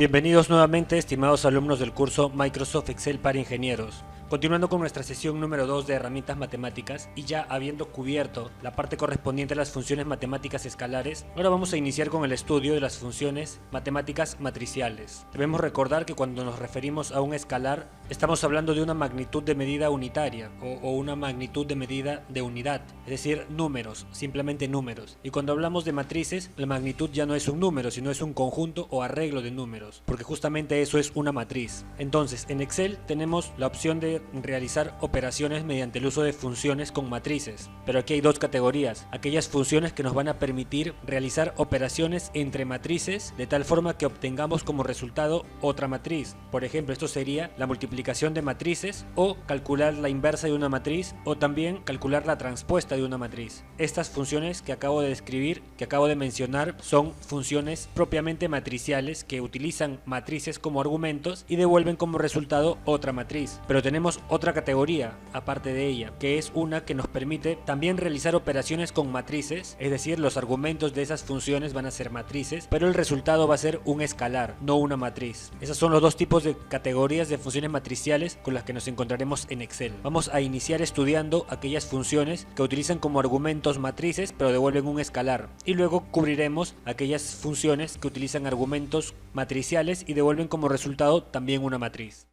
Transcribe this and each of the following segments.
Bienvenidos nuevamente, estimados alumnos del curso Microsoft Excel para Ingenieros. Continuando con nuestra sesión número 2 de herramientas matemáticas y ya habiendo cubierto la parte correspondiente a las funciones matemáticas escalares, ahora vamos a iniciar con el estudio de las funciones matemáticas matriciales. Debemos recordar que cuando nos referimos a un escalar, estamos hablando de una magnitud de medida unitaria o una magnitud de medida de unidad, es decir, números, simplemente números. Y cuando hablamos de matrices, la magnitud ya no es un número, sino es un conjunto o arreglo de números, porque justamente eso es una matriz. Entonces, en Excel tenemos la opción de realizar operaciones mediante el uso de funciones con matrices, pero aquí hay dos categorías: aquellas funciones que nos van a permitir realizar operaciones entre matrices de tal forma que obtengamos como resultado otra matriz. Por ejemplo, esto sería la multiplicación de matrices, o calcular la inversa de una matriz, o también calcular la transpuesta de una matriz. Estas funciones que acabo de describir, que acabo de mencionar, son funciones propiamente matriciales que utilizan matrices como argumentos y devuelven como resultado otra matriz. Pero tenemos otra categoría aparte de ella, que es una que nos permite también realizar operaciones con matrices, es decir, los argumentos de esas funciones van a ser matrices, pero el resultado va a ser un escalar, no una matriz. Esos son los dos tipos de categorías de funciones matriciales con las que nos encontraremos en Excel. Vamos a iniciar estudiando aquellas funciones que utilizan como argumentos matrices pero devuelven un escalar, y luego cubriremos aquellas funciones que utilizan argumentos matriciales y devuelven como resultado también una matriz.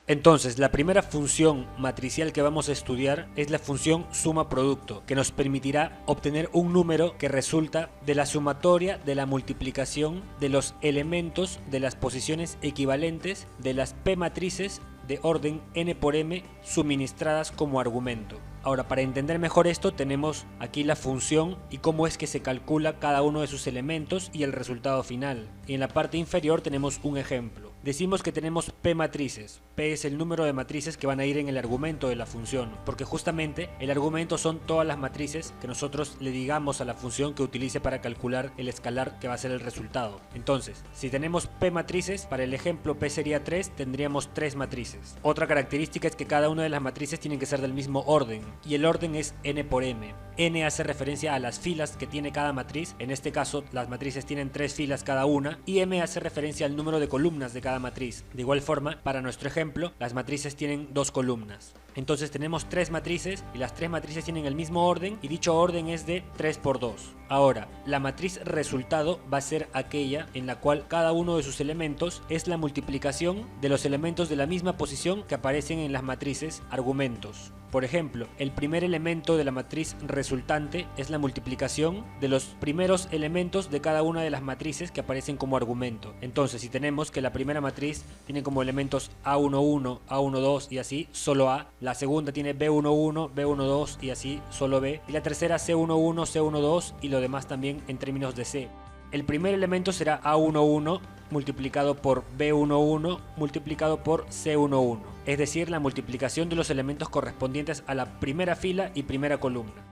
Entonces, la primera función matricial que vamos a estudiar es la función suma producto, que nos permitirá obtener un número que resulta de la sumatoria de la multiplicación de los elementos de las posiciones equivalentes de las P matrices de orden n por m suministradas como argumento. Ahora, para entender mejor esto, tenemos aquí la función y cómo es que se calcula cada uno de sus elementos y el resultado final. Y en la parte inferior tenemos un ejemplo. Decimos que tenemos P matrices. P es el número de matrices que van a ir en el argumento de la función, porque justamente el argumento son todas las matrices que nosotros le digamos a la función que utilice para calcular el escalar que va a ser el resultado. Entonces, si tenemos P matrices, para el ejemplo P sería 3, tendríamos 3 matrices. Otra característica es que cada una de las matrices tienen que ser del mismo orden, y el orden es n por m. N hace referencia a las filas que tiene cada matriz, en este caso las matrices tienen 3 filas cada una, y m hace referencia al número de columnas de cada matriz. De igual forma, para nuestro ejemplo, las matrices tienen 2 columnas. Entonces tenemos 3 matrices y las 3 matrices tienen el mismo orden, y dicho orden es de 3 por 2. Ahora, la matriz resultado va a ser aquella en la cual cada uno de sus elementos es la multiplicación de los elementos de la misma posición que aparecen en las matrices argumentos. Por ejemplo, el primer elemento de la matriz resultante es la multiplicación de los primeros elementos de cada una de las matrices que aparecen como argumento. Entonces, si tenemos que la primera matriz tiene como elementos A11, A12 y así, solo A. La segunda tiene B11, B12 y así, solo B. Y la tercera C11, C12 y lo demás también en términos de C. El primer elemento será A11 multiplicado por B11 multiplicado por C11, es decir, la multiplicación de los elementos correspondientes a la primera fila y primera columna.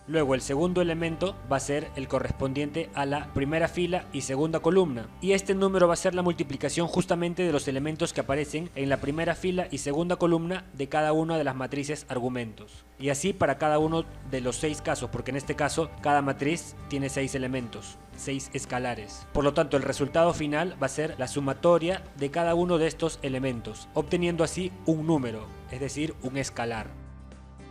Luego el segundo elemento va a ser el correspondiente a la primera fila y segunda columna, y este número va a ser la multiplicación justamente de los elementos que aparecen en la primera fila y segunda columna de cada una de las matrices argumentos. Y así para cada uno de los 6 casos, porque en este caso cada matriz tiene 6 elementos, 6 escalares. Por lo tanto, el resultado final va a ser la sumatoria de cada uno de estos elementos, obteniendo así un número, es decir, un escalar.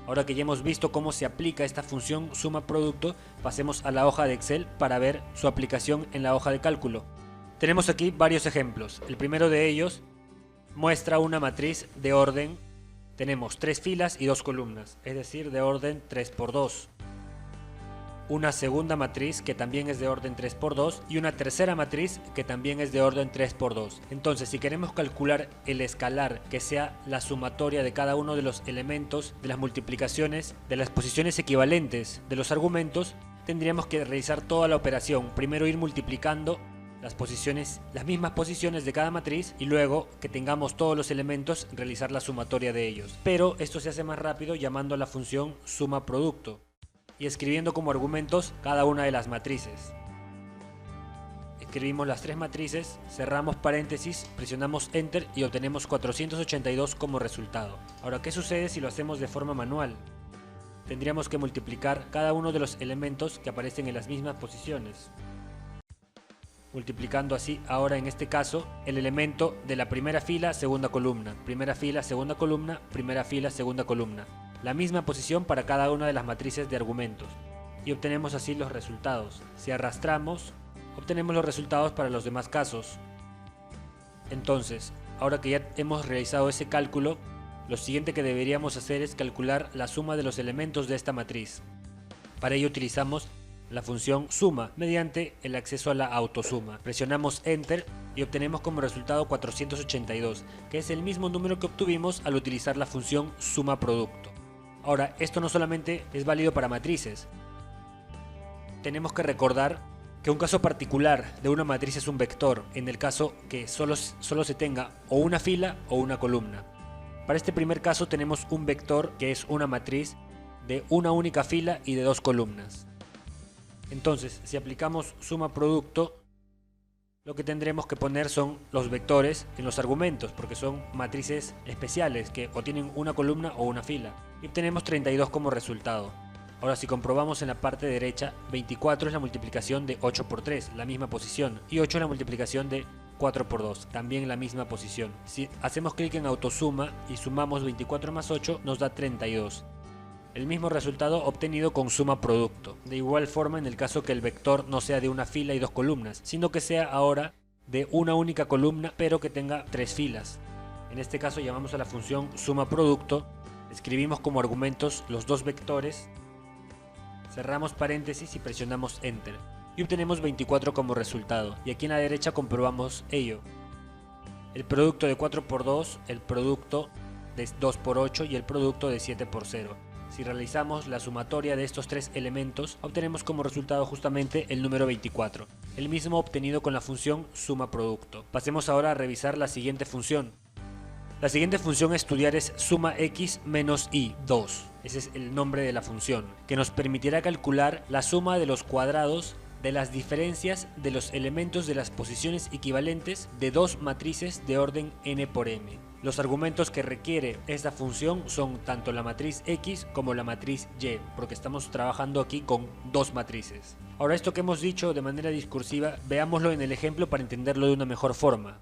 Ahora que ya hemos visto cómo se aplica esta función suma producto, pasemos a la hoja de Excel para ver su aplicación en la hoja de cálculo. Tenemos aquí varios ejemplos. El primero de ellos muestra una matriz de orden. Tenemos 3 filas y 2 columnas, es decir, de orden 3 por 2. Una segunda matriz que también es de orden 3 por 2 y una tercera matriz que también es de orden 3 por 2. Entonces, si queremos calcular el escalar que sea la sumatoria de cada uno de los elementos de las multiplicaciones de las posiciones equivalentes de los argumentos, tendríamos que realizar toda la operación. Primero ir multiplicando las mismas posiciones de cada matriz, y luego que tengamos todos los elementos realizar la sumatoria de ellos. Pero esto se hace más rápido llamando a la función suma producto y escribiendo como argumentos cada una de las matrices. Escribimos las 3 matrices, cerramos paréntesis, presionamos Enter y obtenemos 482 como resultado. Ahora, ¿qué sucede si lo hacemos de forma manual? Tendríamos que multiplicar cada uno de los elementos que aparecen en las mismas posiciones. multiplicando así ahora en este caso el elemento de la primera fila, segunda columna, primera fila, segunda columna, primera fila, segunda columna. La misma posición para cada una de las matrices de argumentos. Y obtenemos así los resultados. Si arrastramos, obtenemos los resultados para los demás casos. Entonces, ahora que ya hemos realizado ese cálculo, lo siguiente que deberíamos hacer es calcular la suma de los elementos de esta matriz. Para ello utilizamos la función suma mediante el acceso a la autosuma. Presionamos Enter y obtenemos como resultado 482, que es el mismo número que obtuvimos al utilizar la función suma producto. Ahora, esto no solamente es válido para matrices. Tenemos que recordar que un caso particular de una matriz es un vector, en el caso que solo se tenga o una fila o una columna. Para este primer caso tenemos un vector que es una matriz de una única fila y de dos columnas. Entonces, si aplicamos suma producto, lo que tendremos que poner son los vectores en los argumentos, porque son matrices especiales que o tienen una columna o una fila. Y obtenemos 32 como resultado. Ahora, si comprobamos en la parte derecha, 24 es la multiplicación de 8 por 3, la misma posición, y 8 es la multiplicación de 4 por 2, también la misma posición. Si hacemos clic en autosuma y sumamos 24 más 8, nos da 32. El mismo resultado obtenido con suma producto. De igual forma en el caso que el vector no sea de una fila y dos columnas, sino que sea ahora de una única columna, pero que tenga tres filas. En este caso llamamos a la función suma producto, escribimos como argumentos los dos vectores, cerramos paréntesis y presionamos Enter. Y obtenemos 24 como resultado. Y aquí en la derecha comprobamos ello. El producto de 4 por 2, el producto de 2 por 8 y el producto de 7 por 0. Si realizamos la sumatoria de estos tres elementos, obtenemos como resultado justamente el número 24, el mismo obtenido con la función suma producto. Pasemos ahora a revisar la siguiente función. La siguiente función a estudiar es suma x menos y, 2. Ese es el nombre de la función, que nos permitirá calcular la suma de los cuadrados de las diferencias de los elementos de las posiciones equivalentes de dos matrices de orden n por m. Los argumentos que requiere esta función son tanto la matriz X como la matriz Y, porque estamos trabajando aquí con dos matrices. Ahora, esto que hemos dicho de manera discursiva, veámoslo en el ejemplo para entenderlo de una mejor forma.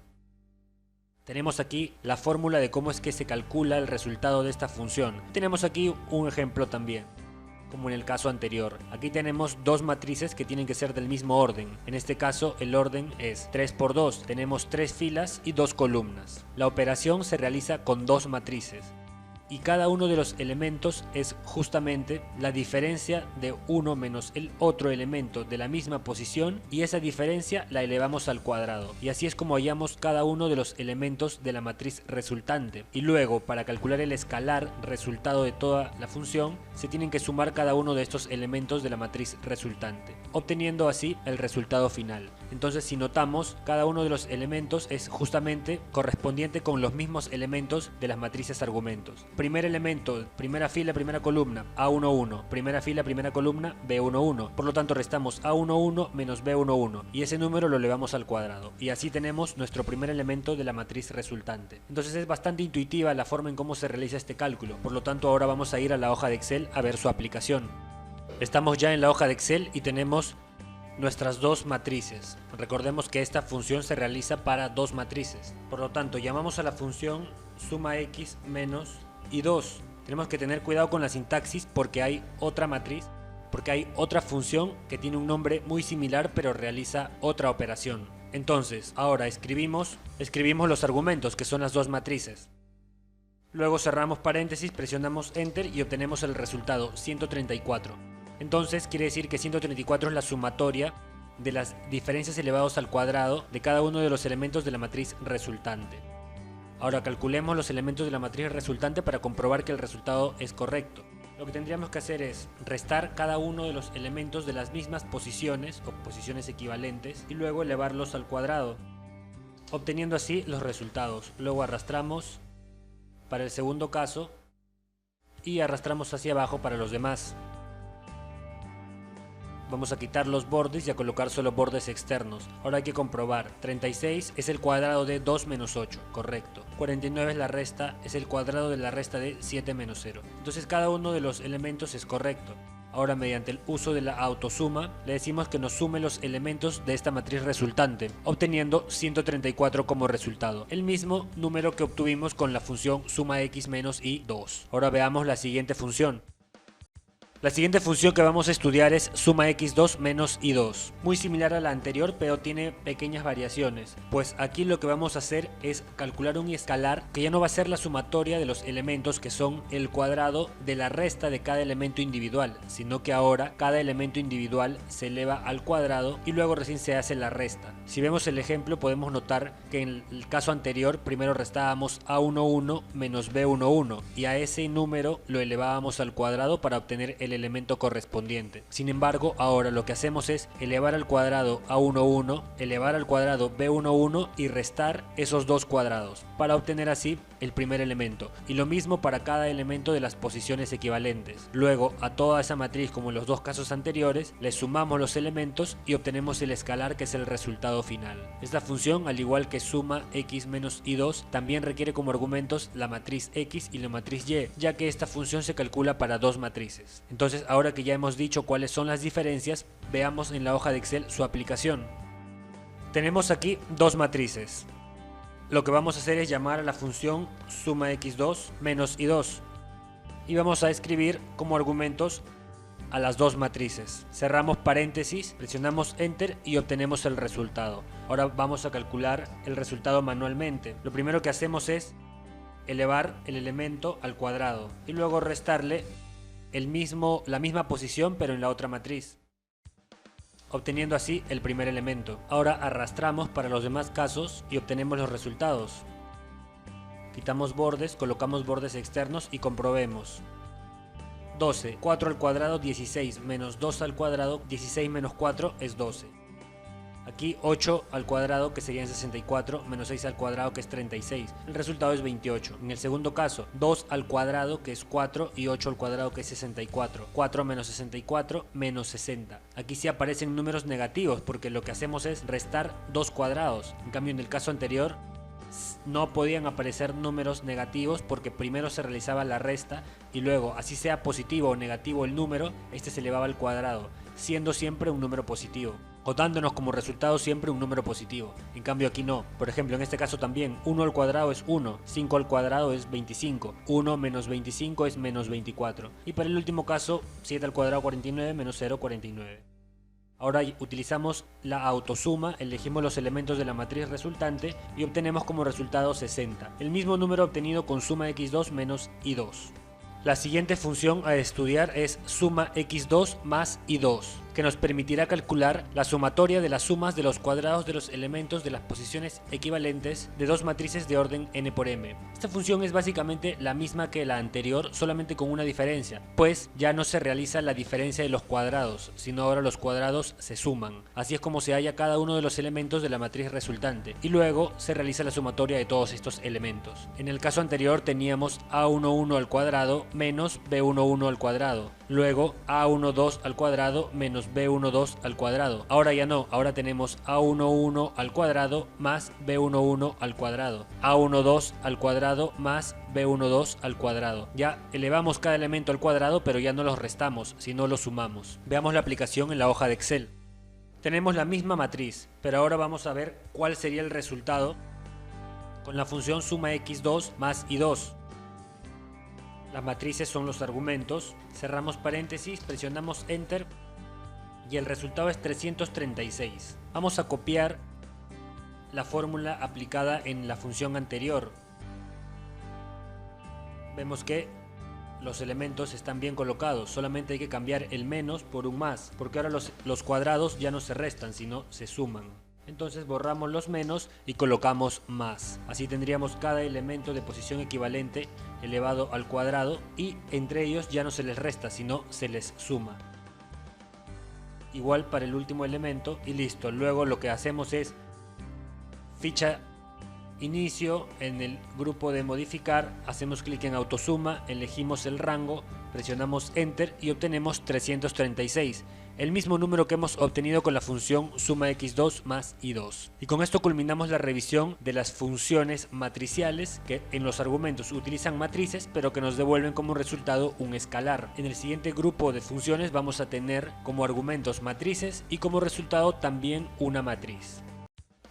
Tenemos aquí la fórmula de cómo es que se calcula el resultado de esta función. Tenemos aquí un ejemplo también, como en el caso anterior. Aquí tenemos dos matrices que tienen que ser del mismo orden. En este caso el orden es 3 por 2, tenemos 3 filas y 2 columnas. La operación se realiza con dos matrices y cada uno de los elementos es justamente la diferencia de uno menos el otro elemento de la misma posición, y esa diferencia la elevamos al cuadrado, y así es como hallamos cada uno de los elementos de la matriz resultante. Y luego, para calcular el escalar resultado de toda la función, se tienen que sumar cada uno de estos elementos de la matriz resultante, obteniendo así el resultado final. Entonces, si notamos, cada uno de los elementos es justamente correspondiente con los mismos elementos de las matrices argumentos. Primer elemento, primera fila, primera columna, A11, primera fila, primera columna, B11. Por lo tanto, restamos A11 menos B11 y ese número lo elevamos al cuadrado. Y así tenemos nuestro primer elemento de la matriz resultante. Entonces es bastante intuitiva la forma en cómo se realiza este cálculo. Por lo tanto, ahora vamos a ir a la hoja de Excel a ver su aplicación. Estamos ya en la hoja de Excel y tenemos nuestras dos matrices. Recordemos que esta función se realiza para dos matrices. Por lo tanto, llamamos a la función suma x menos y 2. Tenemos que tener cuidado con la sintaxis porque hay otra matriz, porque hay otra función que tiene un nombre muy similar pero realiza otra operación. Entonces, ahora escribimos los argumentos, que son las dos matrices. Luego cerramos paréntesis, presionamos Enter y obtenemos el resultado 134. Entonces quiere decir que 134 es la sumatoria de las diferencias elevadas al cuadrado de cada uno de los elementos de la matriz resultante. Ahora calculemos los elementos de la matriz resultante para comprobar que el resultado es correcto. Lo que tendríamos que hacer es restar cada uno de los elementos de las mismas posiciones o posiciones equivalentes y luego elevarlos al cuadrado, obteniendo así los resultados. Luego arrastramos para el segundo caso y arrastramos hacia abajo para los demás. Vamos a quitar los bordes y a colocar solo bordes externos. Ahora hay que comprobar. 36 es el cuadrado de 2 menos 8, correcto. 49 es la resta, es el cuadrado de la resta de 7 menos 0. Entonces cada uno de los elementos es correcto. Ahora, mediante el uso de la autosuma, le decimos que nos sume los elementos de esta matriz resultante, obteniendo 134 como resultado, el mismo número que obtuvimos con la función suma x menos y2. Ahora veamos la siguiente función. La siguiente función que vamos a estudiar es suma x2 menos y2. Muy similar a la anterior, pero tiene pequeñas variaciones. Pues aquí lo que vamos a hacer es calcular un escalar que ya no va a ser la sumatoria de los elementos, que son el cuadrado de la resta de cada elemento individual, sino que ahora cada elemento individual se eleva al cuadrado y luego recién se hace la resta. Si vemos el ejemplo, podemos notar que en el caso anterior primero restábamos a11 menos b11 y a ese número lo elevábamos al cuadrado para obtener el elemento correspondiente. Sin embargo, ahora lo que hacemos es elevar al cuadrado a11, elevar al cuadrado b11 y restar esos dos cuadrados para obtener así el primer elemento, y lo mismo para cada elemento de las posiciones equivalentes. Luego, a toda esa matriz, como en los dos casos anteriores, le sumamos los elementos y obtenemos el escalar, que es el resultado final. Esta función, al igual que suma x menos y2, también requiere como argumentos la matriz x y la matriz y, ya que esta función se calcula para dos matrices. Entonces, ahora que ya hemos dicho cuáles son las diferencias, veamos en la hoja de Excel su aplicación. Tenemos aquí dos matrices. Lo que vamos a hacer es llamar a la función suma x2 menos y2 y vamos a escribir como argumentos a las dos matrices. Cerramos paréntesis, presionamos enter y obtenemos el resultado. Ahora vamos a calcular el resultado manualmente. Lo primero que hacemos es elevar el elemento al cuadrado y luego restarle la misma posición pero en la otra matriz, obteniendo así el primer elemento. Ahora arrastramos para los demás casos y obtenemos los resultados. Quitamos bordes, colocamos bordes externos y comprobemos. 12, 4 al cuadrado 16, menos 2 al cuadrado, 16 menos 4 es 12. Aquí 8 al cuadrado, que serían 64, menos 6 al cuadrado, que es 36. El resultado es 28. En el segundo caso, 2 al cuadrado, que es 4, y 8 al cuadrado, que es 64. 4 menos 64, menos 60. Aquí sí aparecen números negativos, porque lo que hacemos es restar dos cuadrados. En cambio, en el caso anterior, no podían aparecer números negativos porque primero se realizaba la resta y luego, así sea positivo o negativo el número, este se elevaba al cuadrado, siendo siempre un número positivo, o dándonos como resultado siempre un número positivo. En cambio aquí no. Por ejemplo, en este caso también 1 al cuadrado es 1, 5 al cuadrado es 25, 1 menos 25 es menos 24, y para el último caso 7 al cuadrado 49 menos 0 49. Ahora utilizamos la autosuma, elegimos los elementos de la matriz resultante y obtenemos como resultado 60, el mismo número obtenido con suma x2 menos y2. La siguiente función a estudiar es suma x2 más y2, que nos permitirá calcular la sumatoria de las sumas de los cuadrados de los elementos de las posiciones equivalentes de dos matrices de orden n por m. Esta función es básicamente la misma que la anterior, solamente con una diferencia, pues ya no se realiza la diferencia de los cuadrados, sino ahora los cuadrados se suman. Así es como se halla cada uno de los elementos de la matriz resultante, y luego se realiza la sumatoria de todos estos elementos. En el caso anterior teníamos a11 al cuadrado menos b11 al cuadrado, luego a12 al cuadrado menos b12 al cuadrado. Ahora ya no, ahora tenemos a11 al cuadrado más b11 al cuadrado, a12 al cuadrado más b12 al cuadrado. Ya elevamos cada elemento al cuadrado, pero ya no los restamos, sino los sumamos. Veamos la aplicación en la hoja de Excel. Tenemos la misma matriz, pero ahora vamos a ver cuál sería el resultado con la función suma x2 más y2. Las matrices son los argumentos, cerramos paréntesis, presionamos enter y el resultado es 336. Vamos a copiar la fórmula aplicada en la función anterior. Vemos que los elementos están bien colocados, solamente hay que cambiar el menos por un más, porque ahora los cuadrados ya no se restan, sino se suman. Entonces borramos los menos y colocamos más. Así tendríamos cada elemento de posición equivalente elevado al cuadrado y entre ellos ya no se les resta, sino se les suma. Igual para el último elemento y listo. Luego lo que hacemos es ficha inicio, en el grupo de modificar hacemos clic en autosuma, elegimos el rango Presionamos Enter y obtenemos 336, el mismo número que hemos obtenido con la función suma x2 más y2. Y con esto culminamos la revisión de las funciones matriciales que en los argumentos utilizan matrices pero que nos devuelven como resultado un escalar. En el siguiente grupo de funciones vamos a tener como argumentos matrices y como resultado también una matriz.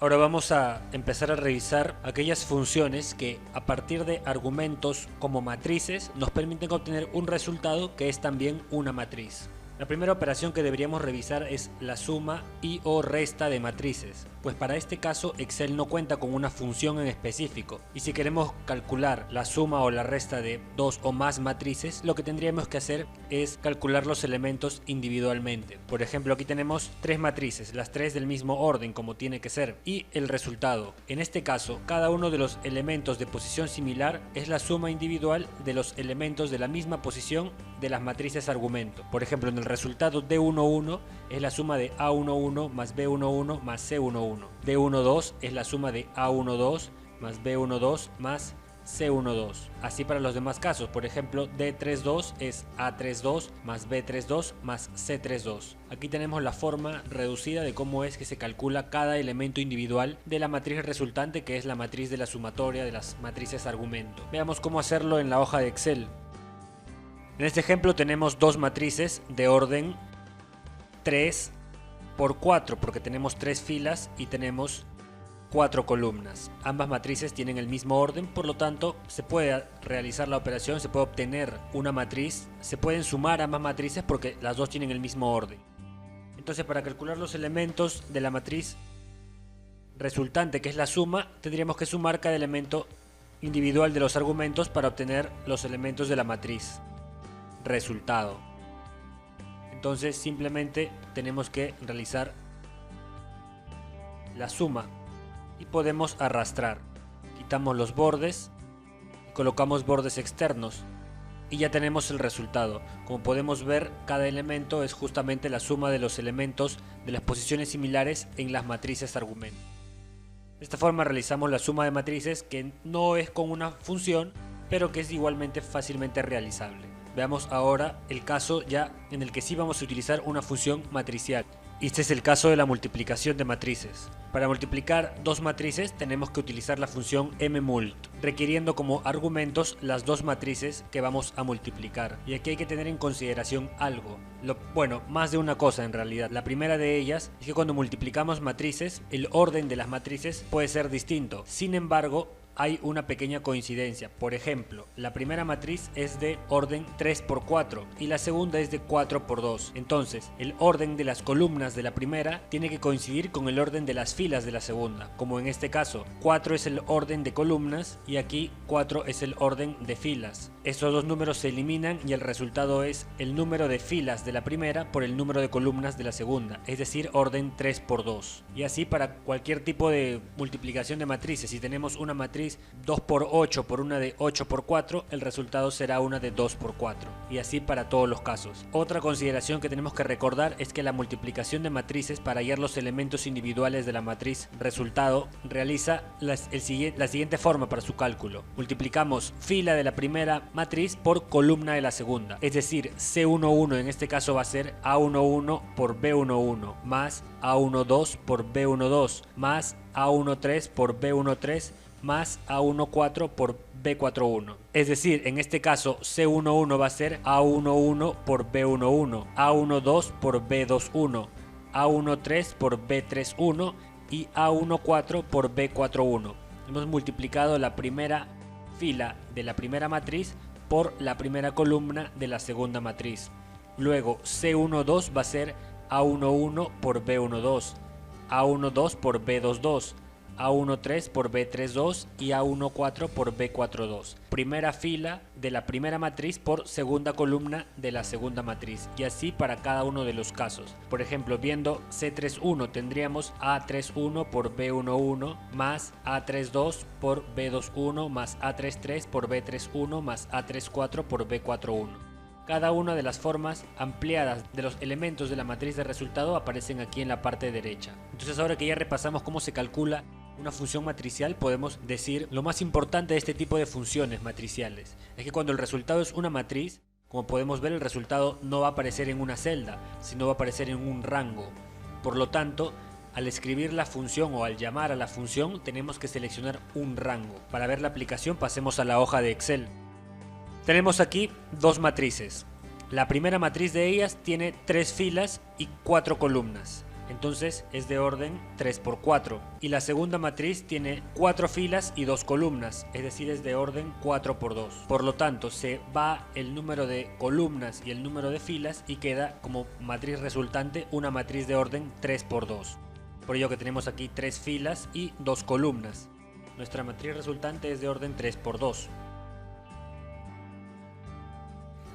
Ahora vamos a empezar a revisar aquellas funciones que a partir de argumentos como matrices nos permiten obtener un resultado que es también una matriz. La primera operación que deberíamos revisar es la suma y o resta de matrices, pues para este caso Excel no cuenta con una función en específico, y si queremos calcular la suma o la resta de dos o más matrices, lo que tendríamos que hacer es calcular los elementos individualmente. Por ejemplo, aquí tenemos tres matrices, las tres del mismo orden como tiene que ser, y el resultado. En este caso, cada uno de los elementos de posición similar es la suma individual de los elementos de la misma posición de las matrices argumento. Por ejemplo, en el resultado D11 es la suma de A11 más B11 más C11. D12 es la suma de A12 más B12 más C12. Así para los demás casos, por ejemplo, D32 es A32 más B32 más C32. Aquí tenemos la forma reducida de cómo es que se calcula cada elemento individual de la matriz resultante, que es la matriz de la sumatoria de las matrices argumento. Veamos cómo hacerlo en la hoja de Excel. En este ejemplo tenemos dos matrices de orden 3 por 4 porque tenemos tres filas y tenemos 4 columnas. Ambas matrices tienen el mismo orden, por lo tanto se puede realizar la operación, se puede obtener una matriz, se pueden sumar ambas matrices porque las dos tienen el mismo orden. Entonces, para calcular los elementos de la matriz resultante, que es la suma, tendríamos que sumar cada elemento individual de los argumentos para obtener los elementos de la matriz resultado. Entonces simplemente tenemos que realizar la suma y podemos arrastrar. Quitamos los bordes y colocamos bordes externos y ya tenemos el resultado. Como podemos ver, cada elemento es justamente la suma de los elementos de las posiciones similares en las matrices argumento. De esta forma realizamos la suma de matrices, que no es con una función, pero que es igualmente fácilmente realizable. Veamos ahora el caso ya en el que sí vamos a utilizar una función matricial. Este es el caso de la multiplicación de matrices. Para multiplicar dos matrices tenemos que utilizar la función mmult, requiriendo como argumentos las dos matrices que vamos a multiplicar. Y aquí hay que tener en consideración algo. Bueno, más de una cosa en realidad. La primera de ellas es que cuando multiplicamos matrices, el orden de las matrices puede ser distinto. Sin embargo, hay una pequeña coincidencia. Por ejemplo, la primera matriz es de orden 3 por 4 y la segunda es de 4 por 2. Entonces, el orden de las columnas de la primera tiene que coincidir con el orden de las filas de la segunda. Como en este caso, 4 es el orden de columnas y aquí 4 es el orden de filas. Estos dos números se eliminan y el resultado es el número de filas de la primera por el número de columnas de la segunda, es decir, orden 3 por 2. Y así para cualquier tipo de multiplicación de matrices, si tenemos una matriz 2 por 8 por una de 8 por 4, el resultado será una de 2 por 4, y así para todos los casos. Otra consideración que tenemos que recordar es que la multiplicación de matrices para hallar los elementos individuales de la matriz resultado realiza la siguiente forma para su cálculo. Multiplicamos fila de la primera matriz por columna de la segunda, es decir, C11 en este caso va a ser A11 por B11 más A12 por B12 más A13 por B13 más A14 por B41. Es decir, en este caso C11 va a ser A11 por B11, A12 por B21, A13 por B31 y A14 por B41. Hemos multiplicado la primera fila de la primera matriz por la primera columna de la segunda matriz. Luego C12 va a ser A11 por B12, A12 por B22, A13 por B32 y A14 por B42. Primera fila de la primera matriz por segunda columna de la segunda matriz, y así para cada uno de los casos. Por ejemplo, viendo C31 tendríamos A31 por B11 más A32 por B21 más A33 por B31 más A34 por B41. Cada una de las formas ampliadas de los elementos de la matriz de resultado aparecen aquí en la parte derecha. Entonces, ahora que ya repasamos cómo se calcula una función matricial, podemos decir lo más importante de este tipo de funciones matriciales es que cuando el resultado es una matriz, como podemos ver, el resultado no va a aparecer en una celda, sino va a aparecer en un rango. Por lo tanto, al escribir la función o al llamar a la función, tenemos que seleccionar un rango. Para ver la aplicación, pasemos a la hoja de Excel. Tenemos aquí dos matrices. La primera matriz de ellas tiene 3 filas y 4 columnas. Entonces es de orden 3×4. Y la segunda matriz tiene 4 filas y 2 columnas, es decir, es de orden 4×2. Por lo tanto, se va el número de columnas y el número de filas y queda como matriz resultante una matriz de orden 3×2. Por ello que tenemos aquí 3 filas y 2 columnas. Nuestra matriz resultante es de orden 3×2.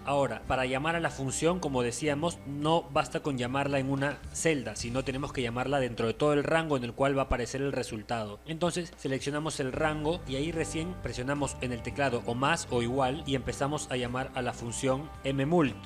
Ahora, para llamar a la función, como decíamos, no basta con llamarla en una celda, sino tenemos que llamarla dentro de todo el rango en el cual va a aparecer el resultado. Entonces seleccionamos el rango y ahí recién presionamos en el teclado o más o igual y empezamos a llamar a la función mmult.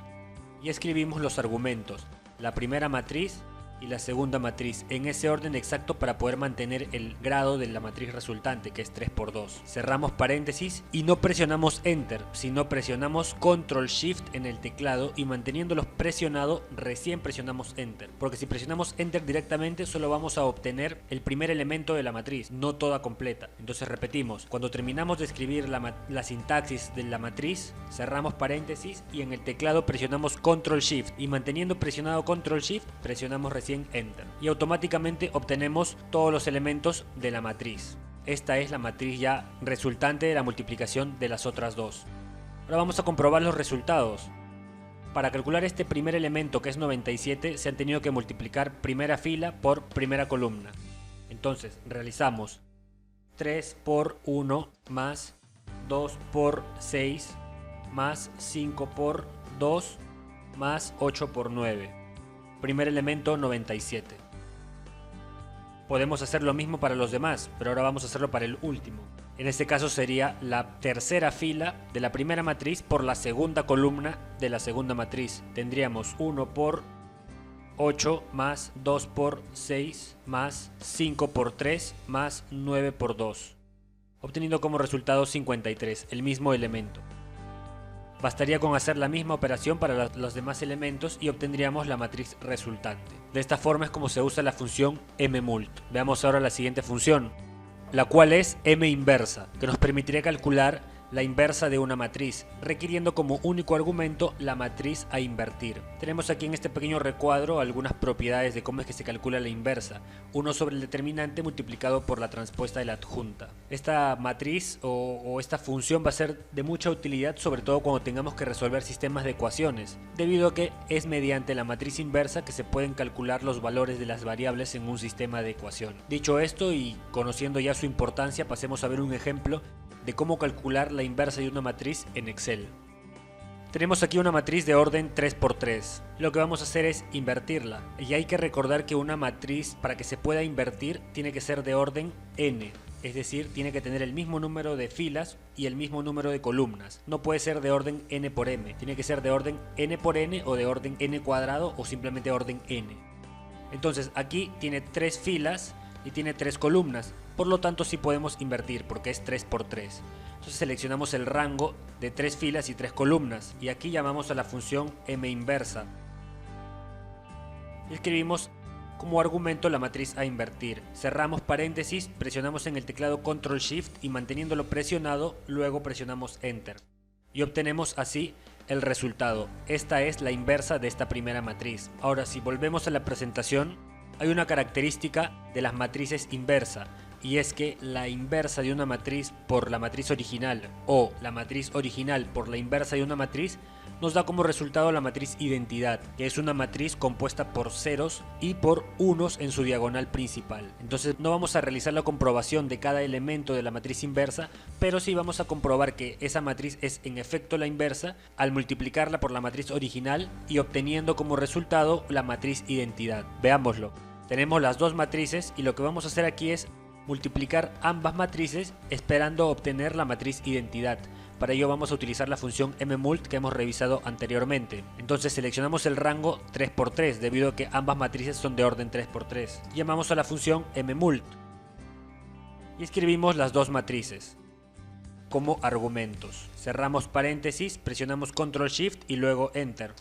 Y escribimos los argumentos, la primera matriz y la segunda matriz, en ese orden exacto para poder mantener el grado de la matriz resultante, que es 3×2. Cerramos paréntesis y no presionamos Enter, sino presionamos Control Shift en el teclado y manteniéndolo presionado, recién presionamos Enter. Porque si presionamos Enter directamente, solo vamos a obtener el primer elemento de la matriz, no toda completa. Entonces repetimos, cuando terminamos de escribir la sintaxis de la matriz, cerramos paréntesis y en el teclado presionamos Control Shift y manteniendo presionado Control Shift, presionamos recién Enter y automáticamente obtenemos todos los elementos de la matriz. Esta es la matriz ya resultante de la multiplicación de las otras dos. Ahora vamos a comprobar los resultados. Para calcular este primer elemento, que es 97, se han tenido que multiplicar primera fila por primera columna. Entonces realizamos 3 por 1 más 2 por 6 más 5 por 2 más 8 por 9. Primer elemento 97. Podemos hacer lo mismo para los demás, pero ahora vamos a hacerlo para el último. En este caso sería la tercera fila de la primera matriz por la segunda columna de la segunda matriz. Tendríamos 1 por 8 más 2 por 6 más 5 por 3 más 9 por 2. Obteniendo como resultado 53, el mismo elemento. Bastaría con hacer la misma operación para los demás elementos y obtendríamos la matriz resultante. De esta forma es como se usa la función mmult. Veamos ahora la siguiente función, la cual es minversa, que nos permitiría calcular la inversa de una matriz, requiriendo como único argumento la matriz a invertir. Tenemos aquí en este pequeño recuadro algunas propiedades de cómo es que se calcula la inversa. 1 sobre el determinante multiplicado por la transpuesta de la adjunta. Esta matriz o esta función va a ser de mucha utilidad, sobre todo cuando tengamos que resolver sistemas de ecuaciones, debido a que es mediante la matriz inversa que se pueden calcular los valores de las variables en un sistema de ecuación. Dicho esto y conociendo ya su importancia, pasemos a ver un ejemplo de cómo calcular la inversa de una matriz en Excel. Tenemos aquí una matriz de orden 3×3. Lo que vamos a hacer es invertirla. Y hay que recordar que una matriz, para que se pueda invertir, tiene que ser de orden n. Es decir, tiene que tener el mismo número de filas y el mismo número de columnas. No puede ser de orden n por m. Tiene que ser de orden n por n o de orden n cuadrado o simplemente orden n. Entonces aquí tiene 3 filas y tiene 3 columnas. Por lo tanto sí podemos invertir porque es 3×3. Entonces seleccionamos el rango de 3 filas y 3 columnas y aquí llamamos a la función minversa y escribimos como argumento la matriz a invertir. Cerramos paréntesis, presionamos en el teclado Control Shift y manteniéndolo presionado, luego presionamos Enter y obtenemos así el resultado. Esta es la inversa de esta primera matriz. Ahora, si volvemos a la presentación, hay una característica de las matrices inversa, y es que la inversa de una matriz por la matriz original o la matriz original por la inversa de una matriz nos da como resultado la matriz identidad, que es una matriz compuesta por ceros y por unos en su diagonal principal. Entonces no vamos a realizar la comprobación de cada elemento de la matriz inversa, pero sí vamos a comprobar que esa matriz es en efecto la inversa al multiplicarla por la matriz original y obteniendo como resultado la matriz identidad. Veámoslo. Tenemos las dos matrices y lo que vamos a hacer aquí es multiplicar ambas matrices esperando obtener la matriz identidad. Para ello vamos a utilizar la función mmult que hemos revisado anteriormente. Entonces seleccionamos el rango 3×3 debido a que ambas matrices son de orden 3×3. Llamamos a la función mmult y escribimos las dos matrices. como argumentos. Cerramos paréntesis, presionamos Control Shift y luego Enter.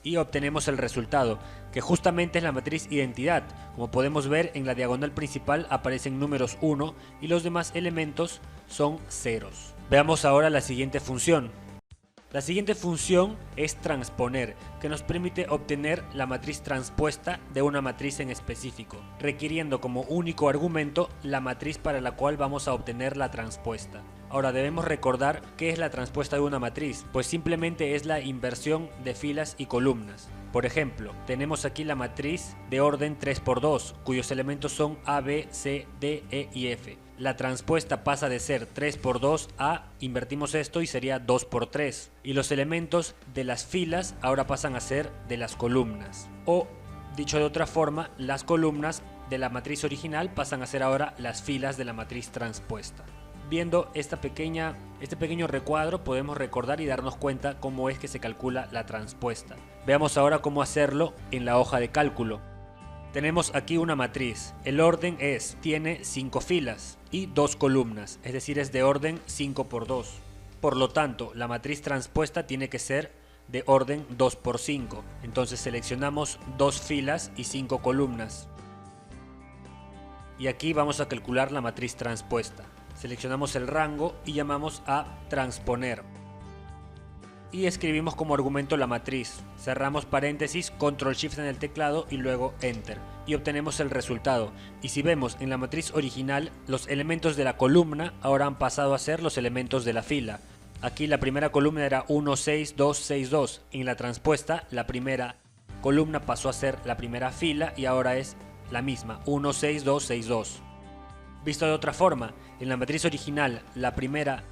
Y obtenemos el resultado, que justamente es la matriz identidad. Como podemos ver, en la diagonal principal aparecen números 1 y los demás elementos son ceros. Veamos ahora la siguiente función. La siguiente función es transponer, que nos permite obtener la matriz transpuesta de una matriz en específico, requiriendo como único argumento la matriz para la cual vamos a obtener la transpuesta. Ahora debemos recordar qué es la transpuesta de una matriz, pues simplemente es la inversión de filas y columnas. Por ejemplo, tenemos aquí la matriz de orden 3×2, cuyos elementos son A, B, C, D, E y F. La transpuesta pasa de ser 3×2 a, invertimos esto y sería 2×3. Y los elementos de las filas ahora pasan a ser de las columnas. O, dicho de otra forma, las columnas de la matriz original pasan a ser ahora las filas de la matriz transpuesta. Viendo este pequeño recuadro podemos recordar y darnos cuenta cómo es que se calcula la transpuesta. Veamos ahora cómo hacerlo en la hoja de cálculo. Tenemos aquí una matriz. El orden tiene 5 filas y 2 columnas, es decir, es de orden 5×2. Por lo tanto, la matriz transpuesta tiene que ser de orden 2×5. Entonces seleccionamos 2 filas y 5 columnas. Y aquí vamos a calcular la matriz transpuesta. Seleccionamos el rango y llamamos a transponer. Y escribimos como argumento la matriz. Cerramos paréntesis, Control Shift en el teclado y luego Enter. Y obtenemos el resultado. Y si vemos en la matriz original, los elementos de la columna ahora han pasado a ser los elementos de la fila. Aquí la primera columna era 1, 6, 2, 6, 2. En la transpuesta, la primera columna pasó a ser la primera fila y ahora es la misma, 1, 6, 2, 6, 2. Visto de otra forma, en la matriz original la primera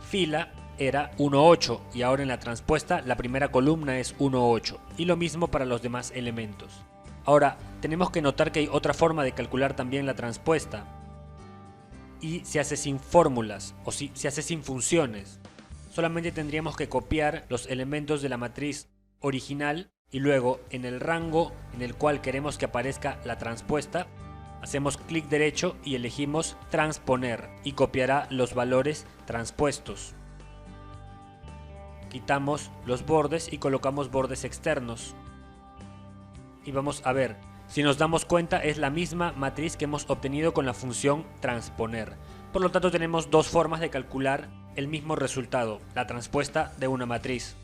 fila era 1, 8 y ahora en la transpuesta la primera columna es 1, 8 y lo mismo para los demás elementos. Ahora tenemos que notar que hay otra forma de calcular también la transpuesta y se hace sin fórmulas o se hace sin funciones. Solamente tendríamos que copiar los elementos de la matriz original y luego en el rango en el cual queremos que aparezca la transpuesta hacemos clic derecho y elegimos transponer y copiará los valores transpuestos. Quitamos los bordes y colocamos bordes externos. Y vamos a ver, si nos damos cuenta es la misma matriz que hemos obtenido con la función transponer. Por lo tanto tenemos dos formas de calcular el mismo resultado, la transpuesta de una matriz.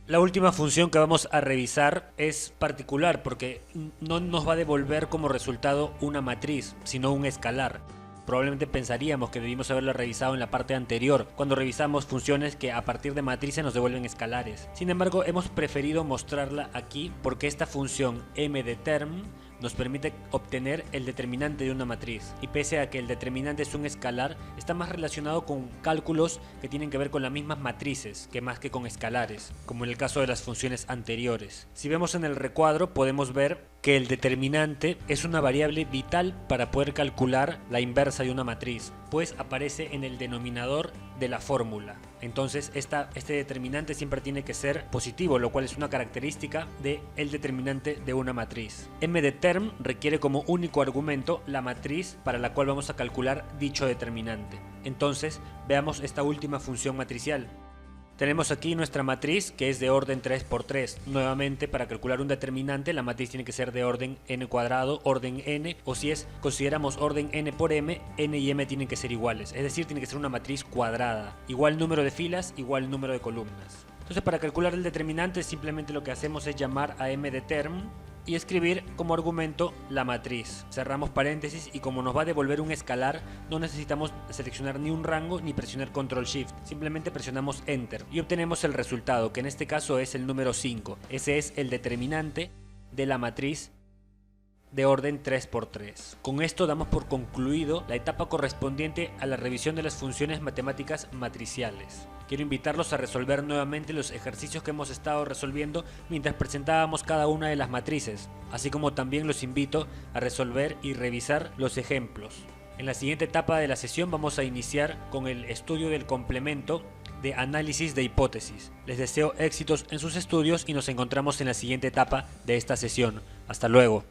La última función que vamos a revisar es particular porque no nos va a devolver como resultado una matriz, sino un escalar. Probablemente pensaríamos que debimos haberlo revisado en la parte anterior, cuando revisamos funciones que a partir de matrices nos devuelven escalares. Sin embargo, hemos preferido mostrarla aquí porque esta función mDeterm nos permite obtener el determinante de una matriz. Y pese a que el determinante es un escalar, está más relacionado con cálculos que tienen que ver con las mismas matrices, que más que con escalares, como en el caso de las funciones anteriores. Si vemos en el recuadro, podemos ver que el determinante es una variable vital para poder calcular la inversa de una matriz, pues aparece en el denominador de la fórmula. Entonces este determinante siempre tiene que ser positivo, lo cual es una característica del determinante de una matriz. mDeterm requiere como único argumento la matriz para la cual vamos a calcular dicho determinante. Entonces veamos esta última función matricial. Tenemos aquí nuestra matriz que es de orden 3×3. Nuevamente, para calcular un determinante, la matriz tiene que ser de orden n², orden n, o si consideramos orden n por m, n y m tienen que ser iguales. Es decir, tiene que ser una matriz cuadrada. Igual número de filas, igual número de columnas. Entonces, para calcular el determinante, simplemente lo que hacemos es llamar a mDeterm y escribir como argumento la matriz. Cerramos paréntesis y como nos va a devolver un escalar, no necesitamos seleccionar ni un rango ni presionar Control Shift. Simplemente presionamos Enter y obtenemos el resultado, que en este caso es el número 5. Ese es el determinante de la matriz de orden 3×3. Con esto damos por concluido la etapa correspondiente a la revisión de las funciones matemáticas matriciales. Quiero invitarlos a resolver nuevamente los ejercicios que hemos estado resolviendo mientras presentábamos cada una de las matrices, así como también los invito a resolver y revisar los ejemplos. En la siguiente etapa de la sesión vamos a iniciar con el estudio del complemento de análisis de hipótesis. Les deseo éxitos en sus estudios y nos encontramos en la siguiente etapa de esta sesión. Hasta luego.